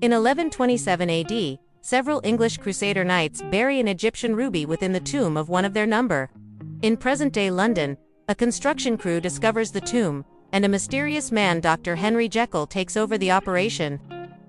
In 1127 AD, several English Crusader knights bury an Egyptian ruby within the tomb of one of their number. In present-day London, a construction crew discovers the tomb, and a mysterious man, Dr. Henry Jekyll, takes over the operation.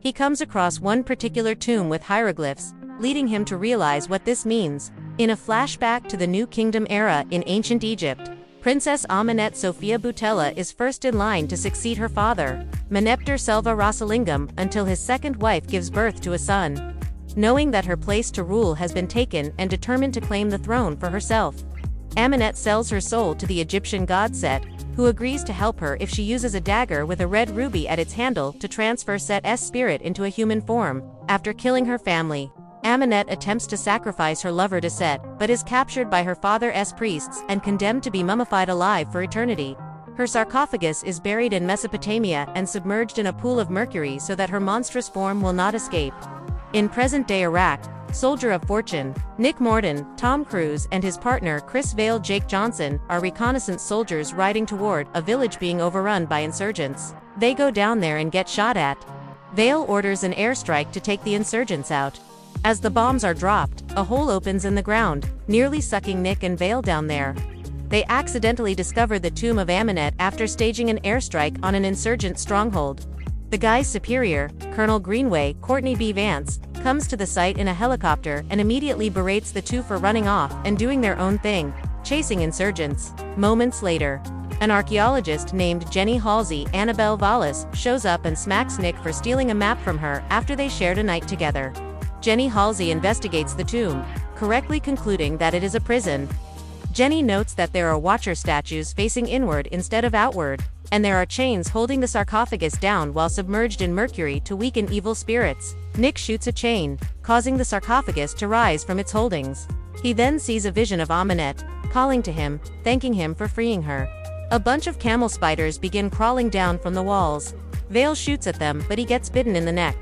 He comes across one particular tomb with hieroglyphs, leading him to realize what this means. In a flashback to the New Kingdom era in ancient Egypt, Princess Amanet Sofia Boutella is first in line to succeed her father, Meneptah Selva Rasalingam, until his second wife gives birth to a son. Knowing that her place to rule has been taken and determined to claim the throne for herself, Amanet sells her soul to the Egyptian god Set, who agrees to help her if she uses a dagger with a red ruby at its handle to transfer Set's spirit into a human form. After killing her family, Amanet attempts to sacrifice her lover to Set, but is captured by her father's priests and condemned to be mummified alive for eternity. Her sarcophagus is buried in Mesopotamia and submerged in a pool of mercury so that her monstrous form will not escape. In present-day Iraq, soldier of fortune, Nick Morton, Tom Cruise, and his partner Chris Vail Jake Johnson are reconnaissance soldiers riding toward a village being overrun by insurgents. They go down there and get shot at. Vail orders an airstrike to take the insurgents out. As the bombs are dropped, a hole opens in the ground, nearly sucking Nick and Vail down there. They accidentally discover the tomb of Amanet after staging an airstrike on an insurgent stronghold. The guy's superior, Colonel Greenway, Courtney B. Vance, comes to the site in a helicopter and immediately berates the two for running off and doing their own thing, chasing insurgents. Moments later, an archaeologist named Jenny Halsey, Annabelle Wallis, shows up and smacks Nick for stealing a map from her after they shared a night together. Jenny Halsey investigates the tomb, correctly concluding that it is a prison. Jenny notes that there are watcher statues facing inward instead of outward, and there are chains holding the sarcophagus down while submerged in mercury to weaken evil spirits. Nick shoots a chain, causing the sarcophagus to rise from its holdings. He then sees a vision of Amanet, calling to him, thanking him for freeing her. A bunch of camel spiders begin crawling down from the walls. Vail shoots at them, but he gets bitten in the neck.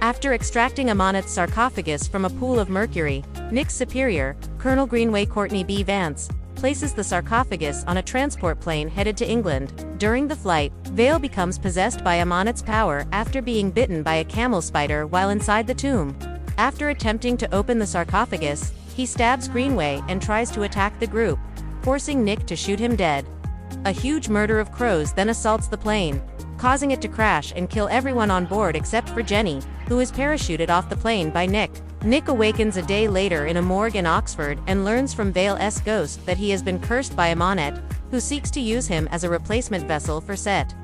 After extracting Amanet's sarcophagus from a pool of mercury, Nick's superior, Colonel Greenway Courtney B. Vance, places the sarcophagus on a transport plane headed to England. During the flight, Vail becomes possessed by Amanet's power after being bitten by a camel spider while inside the tomb. After attempting to open the sarcophagus, he stabs Greenway and tries to attack the group, forcing Nick to shoot him dead. A huge murder of crows then assaults the plane, causing it to crash and kill everyone on board except for Jenny, who is parachuted off the plane by Nick. Nick awakens a day later in a morgue in Oxford and learns from Vail's ghost that he has been cursed by Amanet, who seeks to use him as a replacement vessel for Set.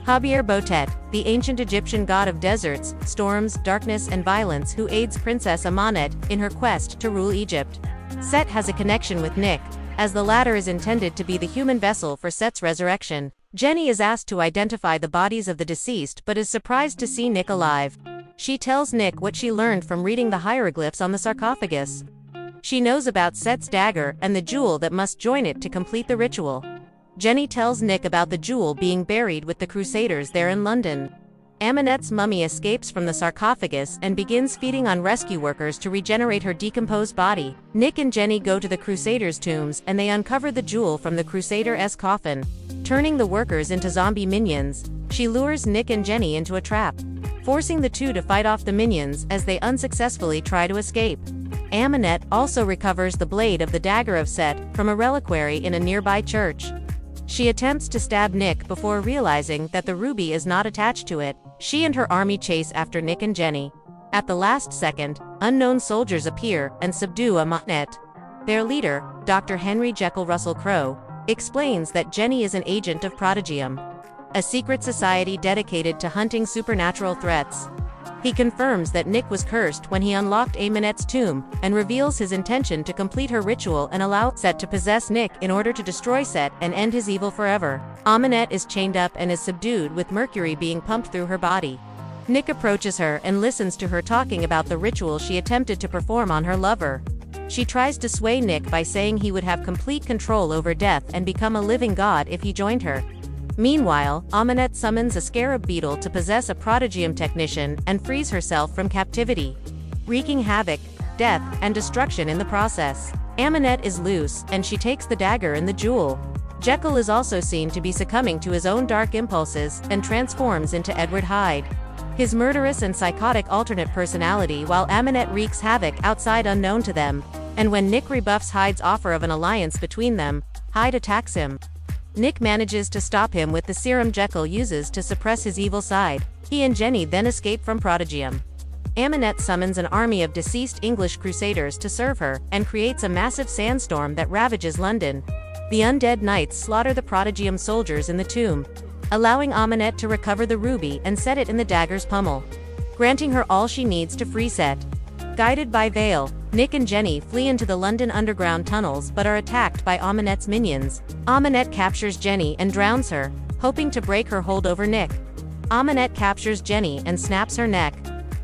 Habir Botet, the ancient Egyptian god of deserts, storms, darkness and violence, who aids Princess Amanet in her quest to rule Egypt. Set has a connection with Nick, as the latter is intended to be the human vessel for Set's resurrection. Jenny is asked to identify the bodies of the deceased but is surprised to see Nick alive. She tells Nick what she learned from reading the hieroglyphs on the sarcophagus. She knows about Set's dagger and the jewel that must join it to complete the ritual. Jenny tells Nick about the jewel being buried with the Crusaders there in London. Amanet's mummy escapes from the sarcophagus and begins feeding on rescue workers to regenerate her decomposed body. Nick and Jenny go to the Crusaders' tombs and they uncover the jewel from the Crusader's coffin. Turning the workers into zombie minions, she lures Nick and Jenny into a trap, forcing the two to fight off the minions as they unsuccessfully try to escape. Amanet also recovers the blade of the dagger of Set from a reliquary in a nearby church. She attempts to stab Nick before realizing that the ruby is not attached to it. She and her army chase after Nick and Jenny. At the last second, unknown soldiers appear and subdue Amanet. Their leader, Dr. Henry Jekyll Russell Crowe, explains that Jenny is an agent of Prodigium, a secret society dedicated to hunting supernatural threats. He confirms that Nick was cursed when he unlocked Amanet's tomb, and reveals his intention to complete her ritual and allow Set to possess Nick in order to destroy Set and end his evil forever. Amanet is chained up and is subdued with mercury being pumped through her body. Nick approaches her and listens to her talking about the ritual she attempted to perform on her lover. She tries to sway Nick by saying he would have complete control over death and become a living god if he joined her. Meanwhile, Amanet summons a scarab beetle to possess a Prodigium technician and frees herself from captivity, wreaking havoc, death, and destruction in the process. Amanet is loose, and she takes the dagger and the jewel. Jekyll is also seen to be succumbing to his own dark impulses and transforms into Edward Hyde. His murderous and psychotic alternate personality, while Amanet wreaks havoc outside unknown to them, and when Nick rebuffs Hyde's offer of an alliance between them, Hyde attacks him. Nick manages to stop him with the serum Jekyll uses to suppress his evil side. He and Jenny then escape from Prodigium. Amanet summons an army of deceased English crusaders to serve her, and creates a massive sandstorm that ravages London. The undead knights slaughter the Prodigium soldiers in the tomb, allowing Amanet to recover the ruby and set it in the dagger's pummel, granting her all she needs to free Set. Guided by Vale, Nick and Jenny flee into the London underground tunnels but are attacked by Amanet's minions. Amanet captures Jenny and drowns her, hoping to break her hold over Nick. Amanet captures Jenny and snaps her neck.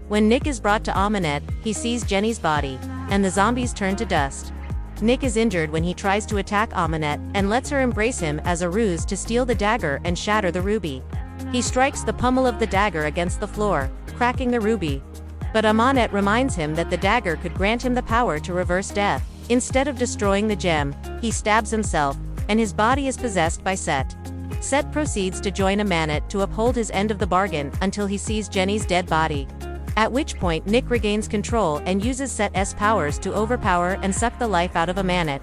When Nick is brought to Amanet, he sees Jenny's body, and the zombies turn to dust. Nick is injured when he tries to attack Amanet and lets her embrace him as a ruse to steal the dagger and shatter the ruby. He strikes the pummel of the dagger against the floor, cracking the ruby. But Amanet reminds him that the dagger could grant him the power to reverse death. Instead of destroying the gem, he stabs himself, and his body is possessed by Set. Set proceeds to join Amanet to uphold his end of the bargain until he sees Jenny's dead body. At which point Nick regains control and uses Set's powers to overpower and suck the life out of Amanet.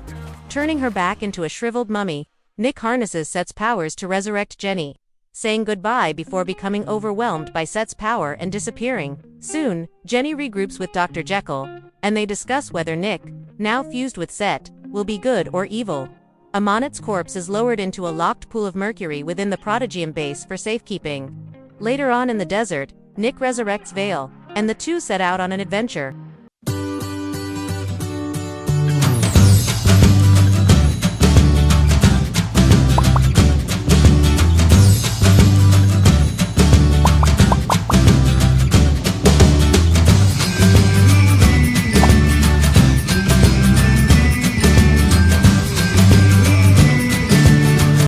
Turning her back into a shriveled mummy, Nick harnesses Set's powers to resurrect Jenny, saying goodbye before becoming overwhelmed by Set's power and disappearing. Soon, Jenny regroups with Dr. Jekyll, and they discuss whether Nick, now fused with Set, will be good or evil. Amanet's corpse is lowered into a locked pool of mercury within the Prodigium base for safekeeping. Later on in the desert, Nick resurrects Vale, and the two set out on an adventure.